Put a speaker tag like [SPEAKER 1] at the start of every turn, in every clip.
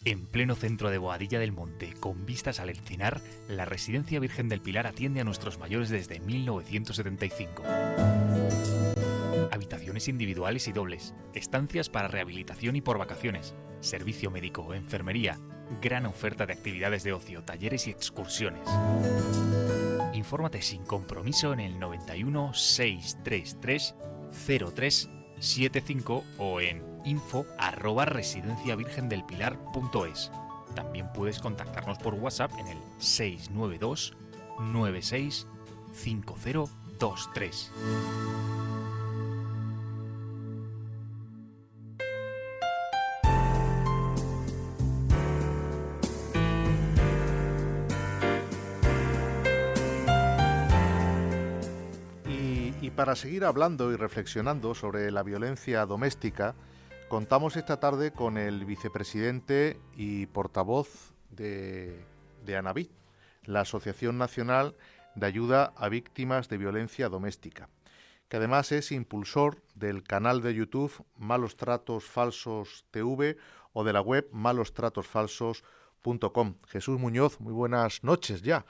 [SPEAKER 1] En pleno centro de Boadilla del Monte, con vistas al Encinar, la Residencia Virgen del Pilar atiende a nuestros mayores desde 1975. Habitaciones individuales y dobles, estancias para rehabilitación y por vacaciones, servicio médico, enfermería, gran oferta de actividades de ocio, talleres y excursiones. Infórmate sin compromiso en el 91 633 0375 o en info@residenciavirgendelpilar.es. También puedes contactarnos por WhatsApp en el 692 96 5023.
[SPEAKER 2] Y para seguir hablando y reflexionando sobre la violencia doméstica, contamos esta tarde con el vicepresidente y portavoz de ANAVIT, la Asociación Nacional de Ayuda a Víctimas de Violencia Doméstica, que además es impulsor del canal de YouTube Malos Tratos Falsos TV o de la web malostratosfalsos.com. Jesús Muñoz, muy buenas noches ya.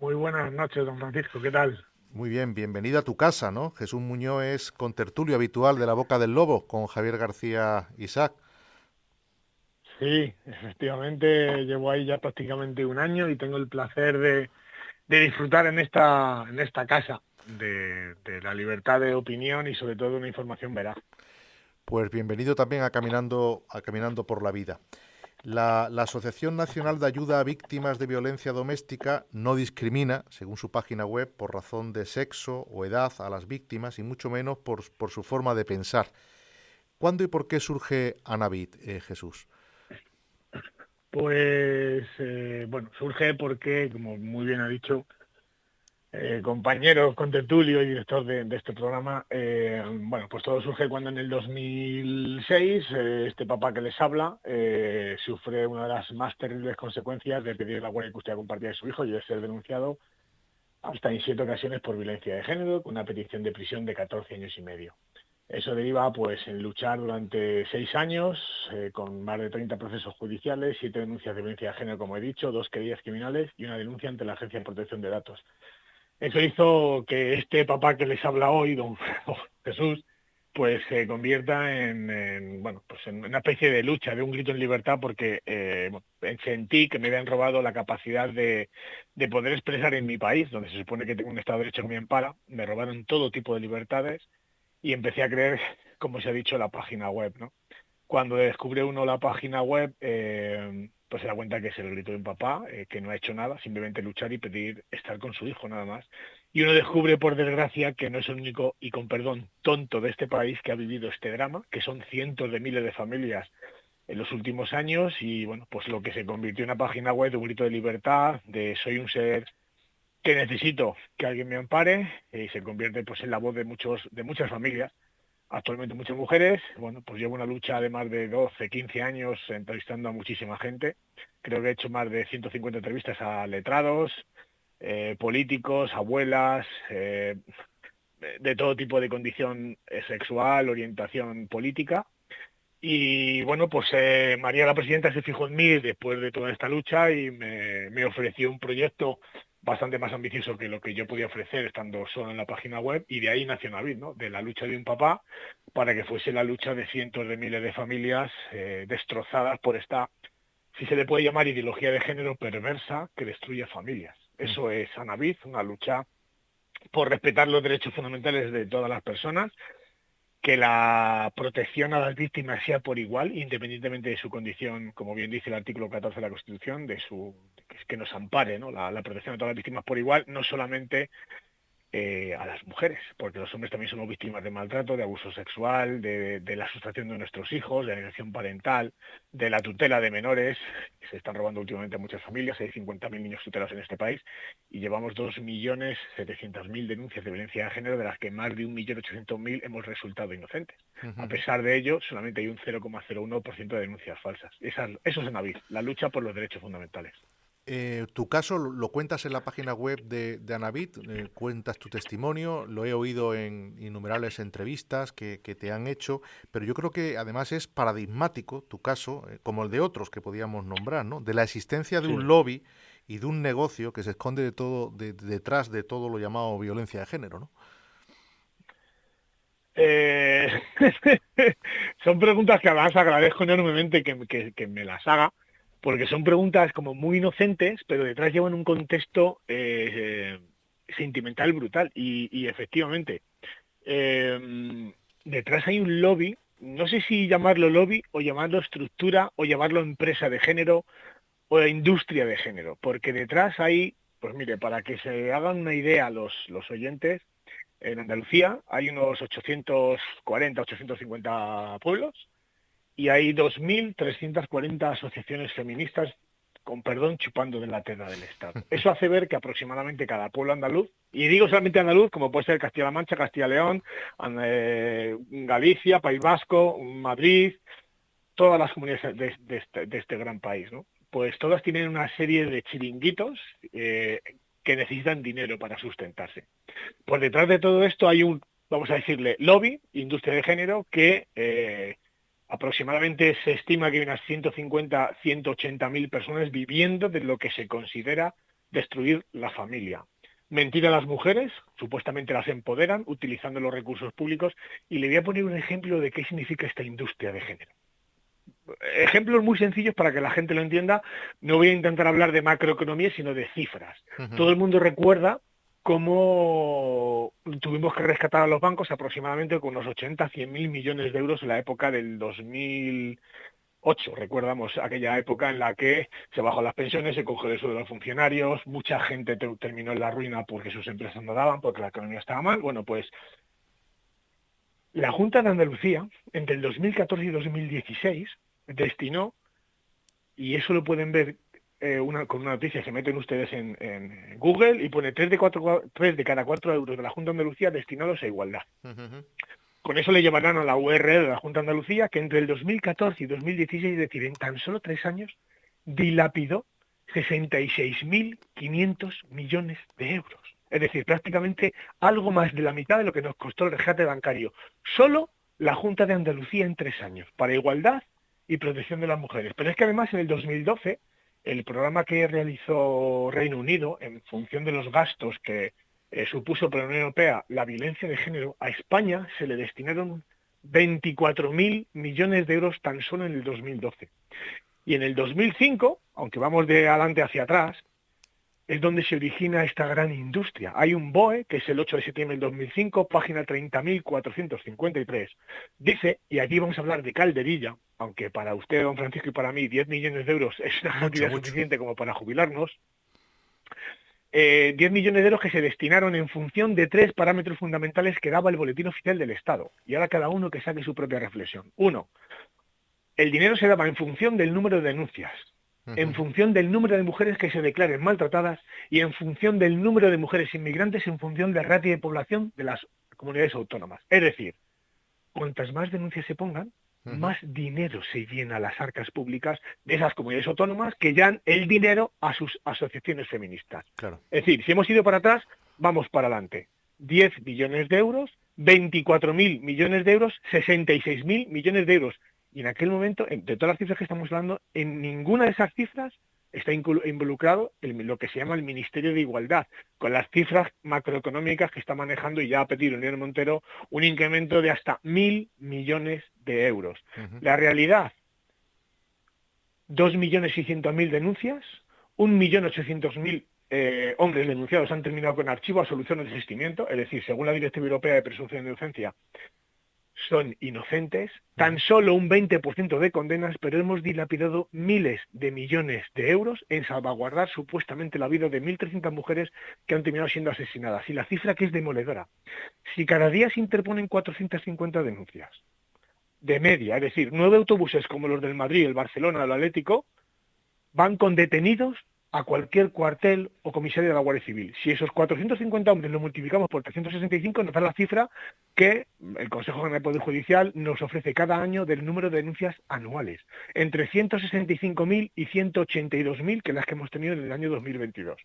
[SPEAKER 3] Muy buenas noches, don Francisco, ¿qué tal?
[SPEAKER 2] Muy bien, bienvenido a tu casa, ¿no? Jesús Muñoz es contertulio habitual de La Boca del Lobo con Javier García Isaac.
[SPEAKER 3] Sí, efectivamente, llevo ahí ya prácticamente un año y tengo el placer de disfrutar en esta casa de la libertad de opinión y sobre todo de una información veraz.
[SPEAKER 2] Pues bienvenido también a Caminando por la Vida. La Asociación Nacional de Ayuda a Víctimas de Violencia Doméstica no discrimina, según su página web, por razón de sexo o edad a las víctimas y mucho menos por su forma de pensar. ¿Cuándo y por qué surge ANAVIT, Jesús?
[SPEAKER 3] Pues, bueno, surge porque, como muy bien ha dicho, compañero contertulio y director de este programa, bueno, pues todo surge cuando en el 2006 este papá que les habla sufre una de las más terribles consecuencias de pedir la guardia y custodia compartida de su hijo y de ser denunciado hasta en 7 ocasiones por violencia de género, con una petición de prisión de 14 años y medio. Eso deriva pues en luchar durante 6 años, con más de 30 procesos judiciales, 7 denuncias de violencia de género, como he dicho, 2 querellas criminales y una denuncia ante la Agencia de Protección de Datos. Eso hizo que este papá que les habla hoy, don Jesús, pues se convierta bueno, pues en una especie de lucha, de un grito en libertad, porque bueno, sentí que me habían robado la capacidad de poder expresar en mi país, donde se supone que tengo un Estado de Derecho que me ampara. Me robaron todo tipo de libertades y empecé a creer, como se ha dicho, la página web, ¿no? Cuando descubre uno la página web, pues se da cuenta que es el grito de un papá, que no ha hecho nada, simplemente luchar y pedir estar con su hijo, nada más. Y uno descubre, por desgracia, que no es el único, y con perdón, tonto de este país que ha vivido este drama, que son cientos de miles de familias en los últimos años, y bueno, pues lo que se convirtió en una página web de un grito de libertad, de soy un ser que necesito que alguien me ampare, y se convierte pues en la voz de muchas familias. Actualmente muchas mujeres. Bueno, pues llevo una lucha de más de 12, 15 años entrevistando a muchísima gente. Creo que he hecho más de 150 entrevistas a letrados, políticos, abuelas, de todo tipo de condición sexual, orientación política. Y bueno, pues María la Presidenta se fijó en mí después de toda esta lucha y me ofreció un proyecto bastante más ambicioso que lo que yo podía ofrecer estando solo en la página web, y de ahí nació Navid, ¿no? De la lucha de un papá para que fuese la lucha de cientos de miles de familias destrozadas por esta, si se le puede llamar, ideología de género perversa que destruye familias. Eso es Anavid, una lucha por respetar los derechos fundamentales de todas las personas, que la protección a las víctimas sea por igual, independientemente de su condición, como bien dice el artículo 14 de la Constitución, que nos ampare, ¿no? La protección a todas las víctimas por igual, no solamente a las mujeres, porque los hombres también somos víctimas de maltrato, de abuso sexual, de la sustracción de nuestros hijos, de la alienación parental, de la tutela de menores, que se están robando últimamente a muchas familias. Hay 50.000 niños tutelados en este país y llevamos 2.700.000 denuncias de violencia de género, de las que más de 1.800.000 hemos resultado inocentes. A pesar de ello, solamente hay un 0,01% de denuncias falsas. Eso es en Navid, la lucha por los derechos fundamentales.
[SPEAKER 2] Tu caso lo cuentas en la página web de Anabit, cuentas tu testimonio, lo he oído en innumerables entrevistas que te han hecho, pero yo creo que además es paradigmático tu caso, como el de otros que podíamos nombrar, ¿no? De la existencia de un
[SPEAKER 3] Sí.
[SPEAKER 2] lobby y de un negocio que se esconde detrás de todo lo llamado violencia de género, ¿no?
[SPEAKER 3] Eh, Son preguntas que además agradezco enormemente que me las haga, porque son preguntas como muy inocentes, pero detrás llevan un contexto sentimental brutal. Y efectivamente, detrás hay un lobby, no sé si llamarlo lobby o llamarlo estructura o llamarlo empresa de género o industria de género, porque detrás hay, pues mire, para que se hagan una idea los oyentes, en Andalucía hay unos 840, 850 pueblos y hay 2.340 asociaciones feministas, con perdón, chupando de la teta del Estado. Eso hace ver que aproximadamente cada pueblo andaluz, y digo solamente andaluz, como puede ser Castilla-La Mancha, Castilla-León, Galicia, País Vasco, Madrid, todas las comunidades de este gran país, ¿no? Pues todas tienen una serie de chiringuitos que necesitan dinero para sustentarse. Por detrás de todo esto hay un, vamos a decirle, lobby, industria de género, que aproximadamente se estima que hay unas 150, 180.000 personas viviendo de lo que se considera destruir la familia. Mentir a las mujeres, supuestamente las empoderan utilizando los recursos públicos, y le voy a poner un ejemplo de qué significa esta industria de género. Ejemplos muy sencillos para que la gente lo entienda. No voy a intentar hablar de macroeconomía, sino de cifras. Todo el mundo recuerda cómo tuvimos que rescatar a los bancos aproximadamente con unos 80, 100.000 millones de euros en la época del 2008. Recordamos aquella época en la que se bajó las pensiones, se congeló el sueldo de los funcionarios, mucha gente terminó en la ruina porque sus empresas no daban, porque la economía estaba mal. Bueno, pues la Junta de Andalucía, entre el 2014 y 2016, destinó, y eso lo pueden ver con una noticia, se meten ustedes en Google y pone 3 de cada 4 euros de la Junta de Andalucía destinados a igualdad. Con eso le llevarán a la URL de la Junta de Andalucía, que entre el 2014 y 2016, es decir, en tan solo 3 años, dilapidó 66.500 millones de euros. Es decir, prácticamente algo más de la mitad de lo que nos costó el rescate bancario. Solo la Junta de Andalucía en 3 años, para igualdad y protección de las mujeres. Pero es que además en el 2012, el programa que realizó Reino Unido, en función de los gastos que supuso para la Unión Europea la violencia de género, a España se le destinaron 24.000 millones de euros tan solo en el 2012. Y en el 2005, aunque vamos de adelante hacia atrás, es donde se origina esta gran industria. Hay un BOE, que es el 8 de septiembre del 2005, página 30.453. Dice, y aquí vamos a hablar de calderilla, aunque para usted, don Francisco, y para mí 10 millones de euros es una cantidad suficiente como para jubilarnos, 10 millones de euros que se destinaron en función de 3 parámetros fundamentales que daba el Boletín Oficial del Estado. Y ahora cada uno que saque su propia reflexión. 1. El dinero se daba en función del número de denuncias, en función del número de mujeres que se declaren maltratadas y en función del número de mujeres inmigrantes en función del ratio de población de las comunidades autónomas. Es decir, cuantas más denuncias se pongan, más dinero se llena a las arcas públicas de esas comunidades autónomas que dan el dinero a sus asociaciones feministas.
[SPEAKER 2] Claro.
[SPEAKER 3] Es decir, si hemos ido para atrás, vamos para adelante. 10 billones de euros, 24.000 millones de euros, 66.000 millones de euros. Y en aquel momento, de todas las cifras que estamos hablando, en ninguna de esas cifras está involucrado lo que se llama el Ministerio de Igualdad, con las cifras macroeconómicas que está manejando, y ya ha pedido Unión Montero un incremento de hasta 1.000 millones de euros. La realidad, 2.600.000 denuncias, 1.800.000 hombres denunciados han terminado con archivo, absolución o desistimiento, es decir, según la Directiva Europea de Presunción de Inocencia, son inocentes, tan solo un 20% de condenas, pero hemos dilapidado miles de millones de euros en salvaguardar supuestamente la vida de 1.300 mujeres que han terminado siendo asesinadas. Y la cifra que es demoledora, si cada día se interponen 450 denuncias, de media, es decir, 9 autobuses como los del Madrid, el Barcelona, el Atlético, van con detenidos a cualquier cuartel o comisaría de la Guardia Civil. Si esos 450 hombres lo multiplicamos por 365, nos da la cifra que el Consejo General del Poder Judicial nos ofrece cada año del número de denuncias anuales, entre 165.000 y 182.000, que las que hemos tenido en el año 2022.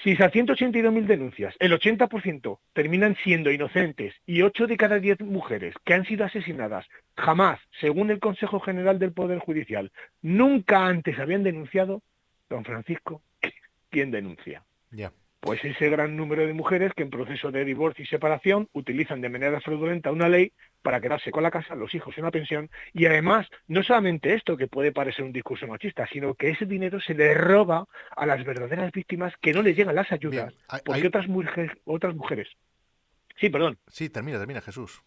[SPEAKER 3] Si esas 182.000 denuncias, el 80% terminan siendo inocentes y 8 de cada 10 mujeres que han sido asesinadas jamás, según el Consejo General del Poder Judicial, nunca antes habían denunciado, don Francisco, ¿quién denuncia?
[SPEAKER 2] Ya.
[SPEAKER 3] Pues ese gran número de mujeres que en proceso de divorcio y separación utilizan de manera fraudulenta una ley para quedarse con la casa, los hijos y una pensión, y además, no solamente esto, que puede parecer un discurso machista, sino que ese dinero se le roba a las verdaderas víctimas, que no les llegan las ayudas,
[SPEAKER 2] Bien,
[SPEAKER 3] porque otras mujeres... Sí, perdón.
[SPEAKER 2] Sí, termina, Jesús.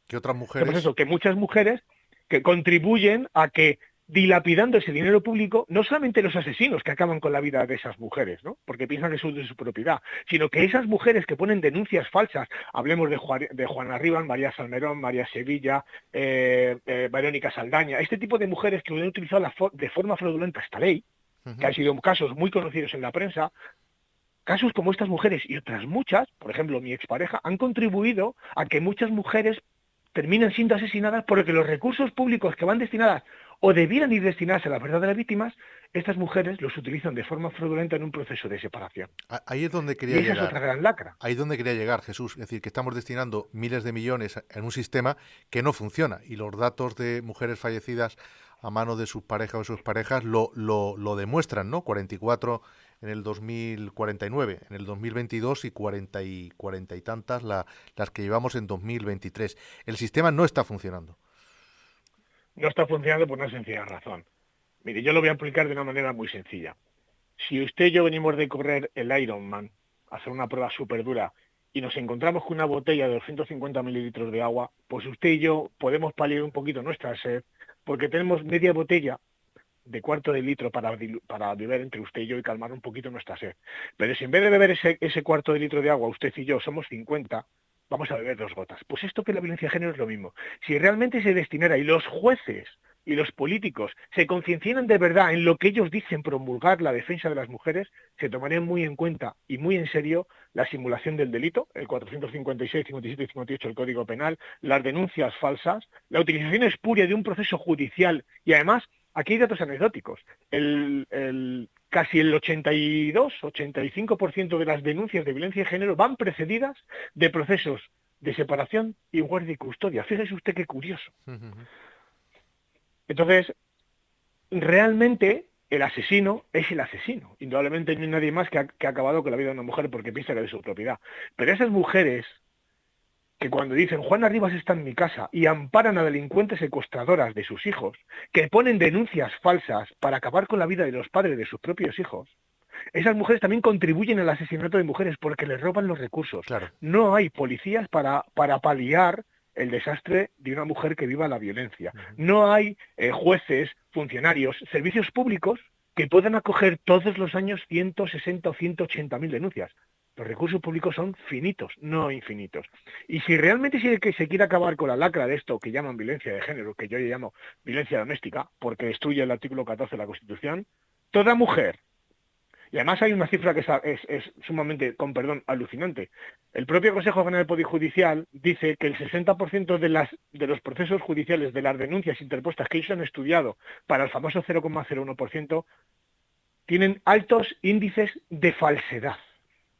[SPEAKER 2] ¿Qué otras
[SPEAKER 3] Pues
[SPEAKER 2] mujeres?
[SPEAKER 3] eso, que muchas mujeres que contribuyen a que, dilapidando ese dinero público, no solamente los asesinos que acaban con la vida de esas mujeres, ¿no? Porque piensan que son de su propiedad, sino que esas mujeres que ponen denuncias falsas, hablemos de Juana Rivas, María Salmerón, María Sevilla, Verónica Saldaña, este tipo de mujeres que han utilizado de forma fraudulenta esta ley, que han sido casos muy conocidos en la prensa, casos como estas mujeres y otras muchas, por ejemplo mi expareja, han contribuido a que muchas mujeres terminan siendo asesinadas porque los recursos públicos que van destinadas o debieran ir destinados a las verdaderas víctimas, estas mujeres los utilizan de forma fraudulenta en un proceso de separación.
[SPEAKER 2] Ahí es donde
[SPEAKER 3] Y
[SPEAKER 2] quería
[SPEAKER 3] esa es
[SPEAKER 2] llegar.
[SPEAKER 3] otra gran lacra.
[SPEAKER 2] Ahí es donde quería llegar, Jesús. Es decir, que estamos destinando miles de millones en un sistema que no funciona. Y los datos de mujeres fallecidas a mano de sus parejas o sus parejas lo demuestran, ¿no? 44 en el 2049, en el 2022 y 40 y tantas las que llevamos en 2023. El sistema no está funcionando.
[SPEAKER 3] No está funcionando por una sencilla razón. Mire, yo lo voy a aplicar de una manera muy sencilla. Si usted y yo venimos de correr el Ironman, a hacer una prueba súper dura, y nos encontramos con una botella de 250 mililitros de agua, pues usted y yo podemos paliar un poquito nuestra sed, porque tenemos media botella de cuarto de litro para beber entre usted y yo y calmar un poquito nuestra sed. Pero si en vez de beber ese cuarto de litro de agua, usted y yo somos 50, vamos a beber 2 gotas. Pues esto que es la violencia de género es lo mismo. Si realmente se destinara, y los jueces y los políticos se concienciaran de verdad en lo que ellos dicen promulgar la defensa de las mujeres, se tomarían muy en cuenta y muy en serio la simulación del delito, el 456, 57 y 58 del Código Penal, las denuncias falsas, la utilización espuria de un proceso judicial y además, aquí hay datos anecdóticos, casi el 82-85% de las denuncias de violencia de género van precedidas de procesos de separación y guardia y custodia. Fíjese usted qué curioso. Entonces, realmente el asesino es el asesino. Indudablemente no hay nadie más que ha acabado con la vida de una mujer porque piensa que es de su propiedad. Pero esas mujeres que cuando dicen Juana Rivas está en mi casa y amparan a delincuentes secuestradoras de sus hijos, que ponen denuncias falsas para acabar con la vida de los padres de sus propios hijos, esas mujeres también contribuyen al asesinato de mujeres porque les roban los recursos.
[SPEAKER 2] Claro.
[SPEAKER 3] No hay policías para paliar el desastre de una mujer que viva la violencia. No hay jueces, funcionarios, servicios públicos que puedan acoger todos los años 160 o 180.000 denuncias. Los recursos públicos son finitos, no infinitos. Y si realmente se quiere acabar con la lacra de esto que llaman violencia de género, que yo llamo violencia doméstica, porque destruye el artículo 14 de la Constitución, toda mujer, y además hay una cifra que es sumamente, con perdón, alucinante. El propio Consejo General del Poder Judicial dice que el 60% de los procesos judiciales, de las denuncias interpuestas que ellos han estudiado para el famoso 0,01%, tienen altos índices de falsedad.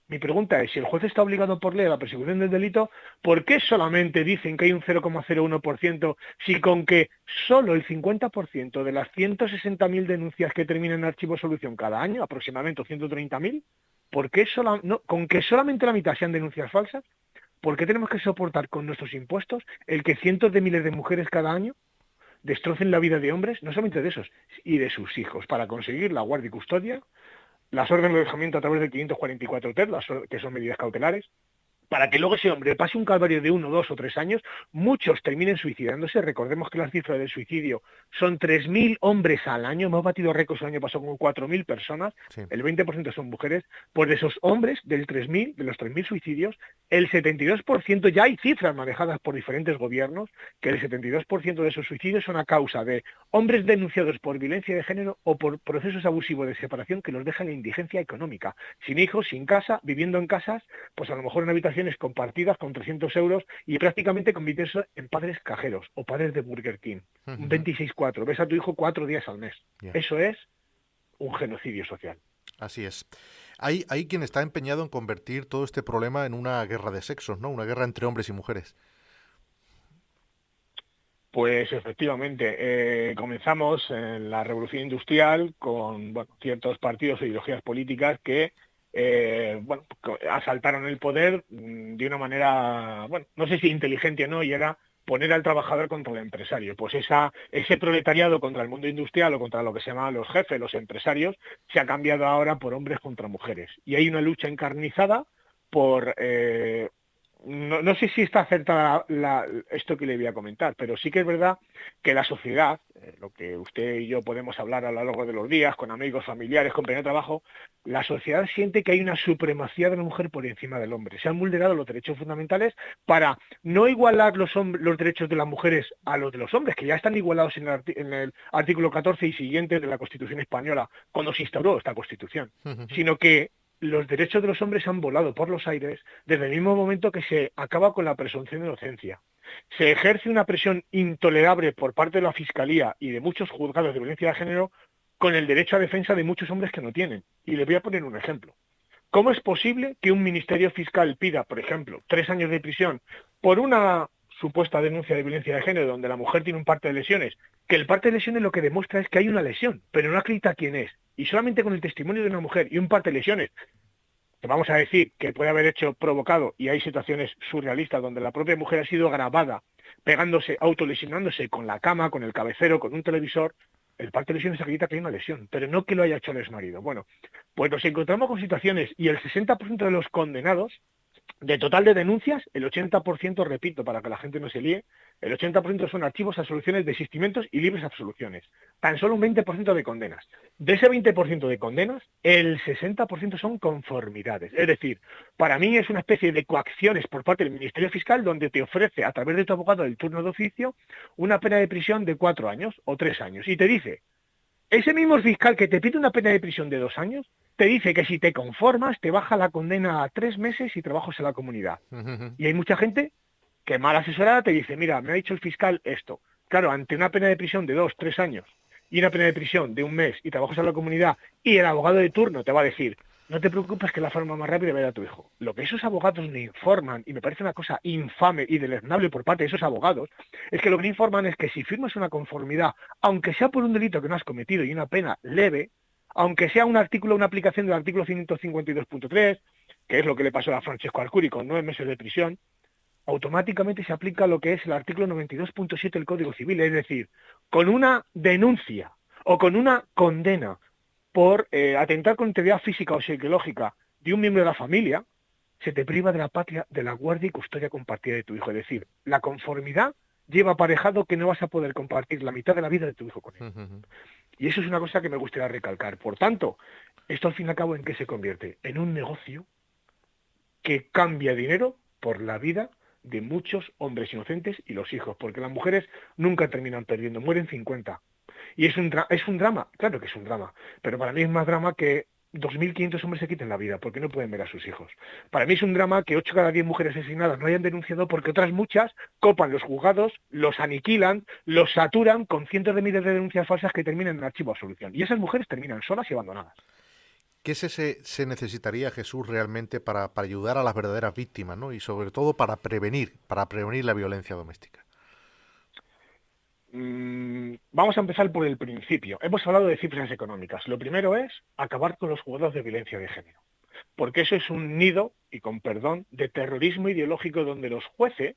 [SPEAKER 3] Mi pregunta es, si el juez está obligado por ley a la persecución del delito, ¿por qué solamente dicen que hay un 0,01% si con que solo el 50% de las 160.000 denuncias que terminan en archivo de solución cada año, aproximadamente 130.000, ¿por qué con que solamente la mitad sean denuncias falsas? ¿Por qué tenemos que soportar con nuestros impuestos el que cientos de miles de mujeres cada año destrocen la vida de hombres, no solamente de esos, y de sus hijos, para conseguir la guardia y custodia, las órdenes de alejamiento a través del 544 TER, que son medidas cautelares, para que luego ese hombre pase un calvario de 1, 2 o 3 años, muchos terminen suicidándose. Recordemos que las cifras del suicidio son 3.000 hombres al año, hemos batido récords el año pasado con 4.000 personas,
[SPEAKER 2] Sí.
[SPEAKER 3] el 20% son mujeres. Pues de esos hombres, de los 3.000 suicidios, el 72%, ya hay cifras manejadas por diferentes gobiernos, que el 72% de esos suicidios son a causa de hombres denunciados por violencia de género o por procesos abusivos de separación que los dejan en indigencia económica, sin hijos, sin casa, viviendo en casas, pues a lo mejor en habitaciones compartidas con 300 euros y prácticamente convertirse en padres cajeros o padres de Burger King. Un 26-4, ves a tu hijo 4 días al mes.
[SPEAKER 2] Yeah.
[SPEAKER 3] Eso es un genocidio social.
[SPEAKER 2] Así es. Hay quien está empeñado en convertir todo este problema en una guerra de sexos, ¿no? Una guerra entre hombres y mujeres.
[SPEAKER 3] Pues efectivamente, comenzamos en la revolución industrial con ciertos partidos o ideologías políticas que asaltaron el poder de una manera, no sé si inteligente o no, y era poner al trabajador contra el empresario. Pues ese proletariado contra el mundo industrial o contra lo que se llaman los jefes, los empresarios, se ha cambiado ahora por hombres contra mujeres. Y hay una lucha encarnizada por... no sé si está acertada esto que le voy a comentar, pero sí que es verdad que la sociedad, lo que usted y yo podemos hablar a lo largo de los días, con amigos, familiares, compañeros de trabajo, la sociedad siente que hay una supremacía de la mujer por encima del hombre. Se han vulnerado los derechos fundamentales para no igualar los derechos de las mujeres a los de los hombres, que ya están igualados en el artículo 14 y siguientes de la Constitución española, cuando se instauró esta Constitución, sino que los derechos de los hombres han volado por los aires desde el mismo momento que se acaba con la presunción de inocencia. Se ejerce una presión intolerable por parte de la Fiscalía y de muchos juzgados de violencia de género con el derecho a defensa de muchos hombres que no tienen. Y le voy a poner un ejemplo. ¿Cómo es posible que un ministerio fiscal pida, por ejemplo, 3 años de prisión por una supuesta denuncia de violencia de género donde la mujer tiene un parte de lesiones, que el parte de lesiones lo que demuestra es que hay una lesión, pero no acredita quién es, y solamente con el testimonio de una mujer y un parte de lesiones, que vamos a decir que puede haber hecho provocado, y hay situaciones surrealistas donde la propia mujer ha sido grabada pegándose, autolesionándose con la cama, con el cabecero, con un televisor, el parte de lesiones acredita que hay una lesión, pero no que lo haya hecho el exmarido. Bueno, pues nos encontramos con situaciones y el 60% de los condenados, de total de denuncias, el 80%, repito, para que la gente no se líe, el 80% son archivos, absoluciones, desistimientos y libres absoluciones. Tan solo un 20% de condenas. De ese 20% de condenas, el 60% son conformidades. Es decir, para mí es una especie de coacciones por parte del Ministerio Fiscal donde te ofrece, a través de tu abogado del turno de oficio, una pena de prisión de 4 años o 3 años. Y te dice, ese mismo fiscal que te pide una pena de prisión de 2 años, te dice que si te conformas, te baja la condena a 3 meses y trabajos en la comunidad. Y hay mucha gente que mal asesorada te dice, mira, me ha dicho el fiscal esto. Claro, ante una pena de prisión de 2, 3 años y una pena de prisión de 1 mes y trabajos en la comunidad, y el abogado de turno te va a decir, no te preocupes que la forma más rápida va a ir a tu hijo. Lo que esos abogados me informan, y me parece una cosa infame y deleznable por parte de esos abogados, es que lo que me informan es que si firmas una conformidad, aunque sea por un delito que no has cometido y una pena leve, aunque sea un artículo, una aplicación del artículo 152.3, que es lo que le pasó a Francesco Arcuri con 9 meses de prisión, automáticamente se aplica lo que es el artículo 92.7 del Código Civil, es decir, con una denuncia o con una condena por atentar con integridad física o psicológica de un miembro de la familia, se te priva de la patria, de la guardia y custodia compartida de tu hijo. Es decir, la conformidad lleva aparejado que no vas a poder compartir la mitad de la vida de tu hijo con él. Y eso es una cosa que me gustaría recalcar. Por tanto, esto al fin y al cabo, ¿en qué se convierte? En un negocio que cambia dinero por la vida de muchos hombres inocentes y los hijos, porque las mujeres nunca terminan perdiendo, mueren 50. Y es un drama, claro que es un drama, pero para mí es más drama que 2.500 hombres se quiten la vida porque no pueden ver a sus hijos. Para mí es un drama que 8 cada 10 mujeres asesinadas no hayan denunciado porque otras muchas copan los juzgados, los aniquilan, los saturan con cientos de miles de denuncias falsas que terminan en archivo de absolución. Y esas mujeres terminan solas y abandonadas.
[SPEAKER 2] ¿Qué se necesitaría, Jesús, realmente para ayudar a las verdaderas víctimas, ¿no? Y sobre todo para prevenir la violencia doméstica?
[SPEAKER 3] Vamos a empezar por el principio. Hemos hablado de cifras económicas. Lo primero es acabar con los juzgados de violencia de género, porque eso es un nido, y con perdón, de terrorismo ideológico donde los jueces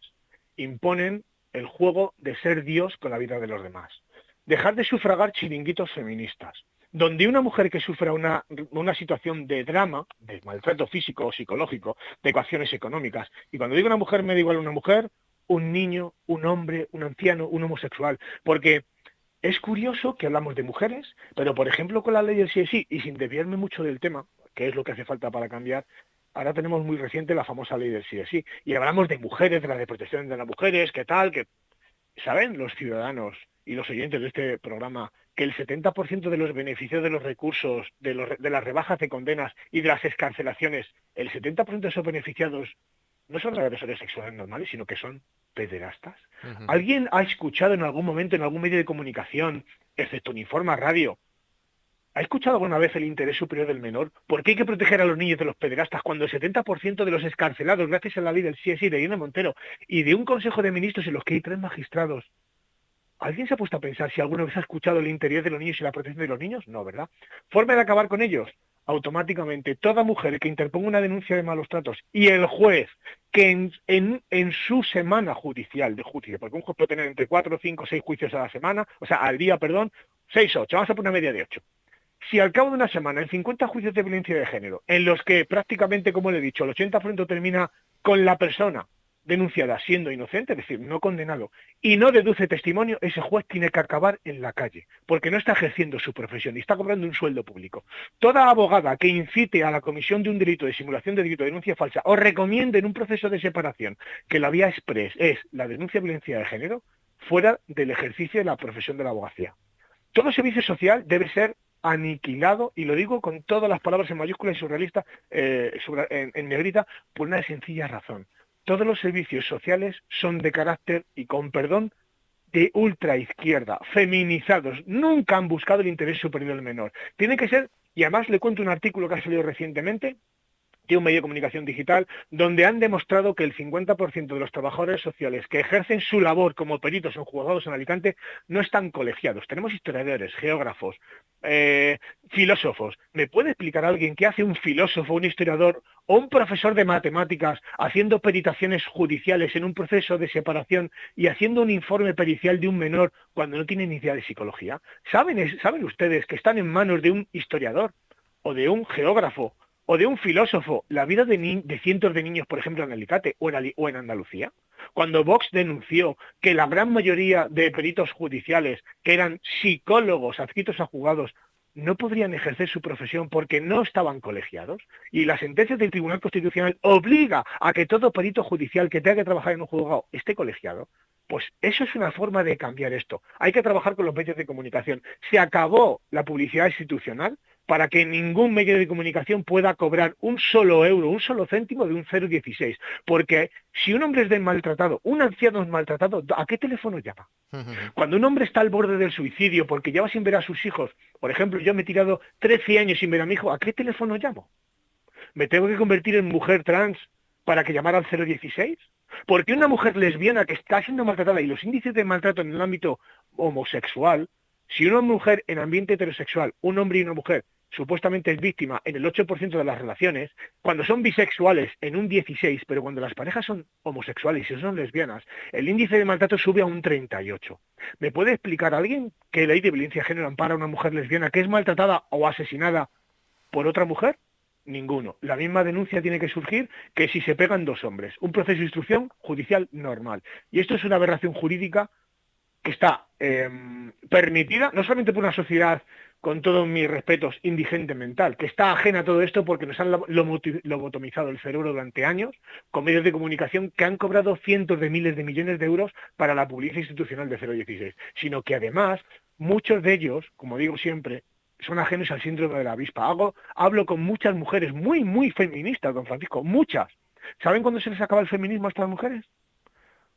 [SPEAKER 3] imponen el juego de ser Dios con la vida de los demás. Dejar de sufragar chiringuitos feministas. donde una mujer que sufra una situación de drama, de maltrato físico o psicológico, de ecuaciones económicas, y cuando digo una mujer me da igual una mujer, un niño, un hombre, un anciano, un homosexual, porque es curioso que hablamos de mujeres, pero por ejemplo con la ley del sí es sí, y sin desviarme mucho del tema, que es lo que hace falta para cambiar, ahora tenemos muy reciente la famosa ley del sí es sí, y hablamos de mujeres, de la de protección de las mujeres, qué tal, que saben los ciudadanos y los oyentes de este programa que el 70% de los beneficios de los recursos, de las rebajas de condenas y de las excarcelaciones, el 70% de esos beneficiados no son agresores sexuales normales, sino que son pederastas. ¿Alguien ha escuchado en algún momento, en algún medio de comunicación, excepto en Informa Radio, ha escuchado alguna vez el interés superior del menor? ¿Por qué hay que proteger a los niños de los pederastas cuando el 70% de los excarcelados, gracias a la ley del sí es sí de Irene Montero y de un Consejo de Ministros en los que hay 3 magistrados, ¿alguien se ha puesto a pensar si alguna vez ha escuchado el interés de los niños y la protección de los niños? No, ¿verdad? ¿Forma de acabar con ellos? Automáticamente, toda mujer que interponga una denuncia de malos tratos y el juez que en su semana judicial de justicia, porque un juez puede tener entre 4, 5, 6 juicios a la semana, o sea, al día, perdón, 6, 8, vamos a poner una media de 8. Si al cabo de una semana, en 50 juicios de violencia de género, en los que prácticamente, como le he dicho, el 80% termina con la persona denunciada siendo inocente, es decir, no condenado, y no deduce testimonio, ese juez tiene que acabar en la calle, porque no está ejerciendo su profesión y está cobrando un sueldo público. Toda abogada que incite a la comisión de un delito de simulación de delito de denuncia falsa o recomiende en un proceso de separación que la vía express es la denuncia de violencia de género, fuera del ejercicio de la profesión de la abogacía. Todo servicio social debe ser aniquilado, y lo digo con todas las palabras en mayúsculas y surrealista, en negrita, por una sencilla razón. Todos los servicios sociales son de carácter, y con perdón, de ultraizquierda, feminizados. Nunca han buscado el interés superior del menor. Tiene que ser, y además le cuento un artículo que ha salido recientemente, de un medio de comunicación digital, donde han demostrado que el 50% de los trabajadores sociales que ejercen su labor como peritos en juzgados en Alicante no están colegiados. Tenemos historiadores, geógrafos, filósofos. ¿Me puede explicar alguien qué hace un filósofo, un historiador o un profesor de matemáticas haciendo peritaciones judiciales en un proceso de separación y haciendo un informe pericial de un menor cuando no tiene ni idea de psicología? ¿Saben ustedes que están en manos de un historiador o de un geógrafo o de un filósofo la vida de cientos de niños, por ejemplo, en Alicante o en Andalucía? Cuando Vox denunció que la gran mayoría de peritos judiciales, que eran psicólogos adscritos a juzgados, no podrían ejercer su profesión porque no estaban colegiados, y la sentencia del Tribunal Constitucional obliga a que todo perito judicial que tenga que trabajar en un juzgado esté colegiado, pues eso es una forma de cambiar esto. Hay que trabajar con los medios de comunicación. Se acabó la publicidad institucional para que ningún medio de comunicación pueda cobrar un solo euro, un solo céntimo de un 0,16. Porque si un hombre es maltratado, un anciano es maltratado, ¿a qué teléfono llama? Cuando un hombre está al borde del suicidio porque lleva sin ver a sus hijos, por ejemplo, yo me he tirado 13 años sin ver a mi hijo, ¿a qué teléfono llamo? ¿Me tengo que convertir en mujer trans para que llamara al 016? Porque una mujer lesbiana que está siendo maltratada, y los índices de maltrato en el ámbito homosexual, si una mujer en ambiente heterosexual, un hombre y una mujer, supuestamente es víctima en el 8% de las relaciones, cuando son bisexuales en un 16%, pero cuando las parejas son homosexuales y son lesbianas, el índice de maltrato sube a un 38%. ¿Me puede explicar alguien que la ley de violencia de género ampara a una mujer lesbiana que es maltratada o asesinada por otra mujer? Ninguno. La misma denuncia tiene que surgir que si se pegan 2 hombres. Un proceso de instrucción judicial normal. Y esto es una aberración jurídica que está permitida, no solamente por una sociedad, con todos mis respetos, indigente mental, que está ajena a todo esto porque nos han lobotomizado el cerebro durante años, con medios de comunicación que han cobrado cientos de miles de millones de euros para la publicidad institucional de 016, sino que además muchos de ellos, como digo siempre, son ajenos al síndrome de la avispa. Hablo con muchas mujeres muy, muy feministas, don Francisco, muchas. ¿Saben cuándo se les acaba el feminismo a estas mujeres?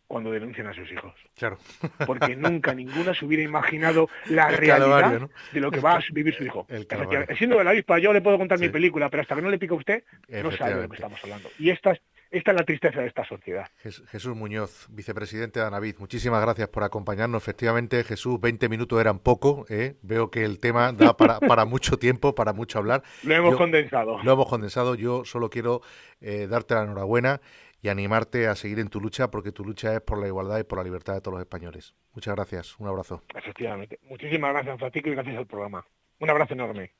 [SPEAKER 3] Cuando denuncian a sus hijos.
[SPEAKER 2] Claro.
[SPEAKER 3] Porque nunca ninguna se hubiera imaginado la realidad calvario, ¿no? De lo que va a vivir su hijo. El síndrome de la avispa, yo le puedo contar mi película, pero hasta que no le pica a usted, no sabe de lo que estamos hablando. Y esta es la tristeza de esta sociedad.
[SPEAKER 2] Jesús Muñoz, vicepresidente de Anavid, muchísimas gracias por acompañarnos. Efectivamente, Jesús, 20 minutos eran poco, ¿eh? Veo que el tema da para mucho tiempo, para mucho hablar.
[SPEAKER 3] Lo hemos condensado.
[SPEAKER 2] Lo hemos condensado. Yo solo quiero darte la enhorabuena y animarte a seguir en tu lucha, porque tu lucha es por la igualdad y por la libertad de todos los españoles. Muchas gracias. Un abrazo.
[SPEAKER 3] Efectivamente. Muchísimas gracias, Francisco, y gracias al programa. Un abrazo enorme.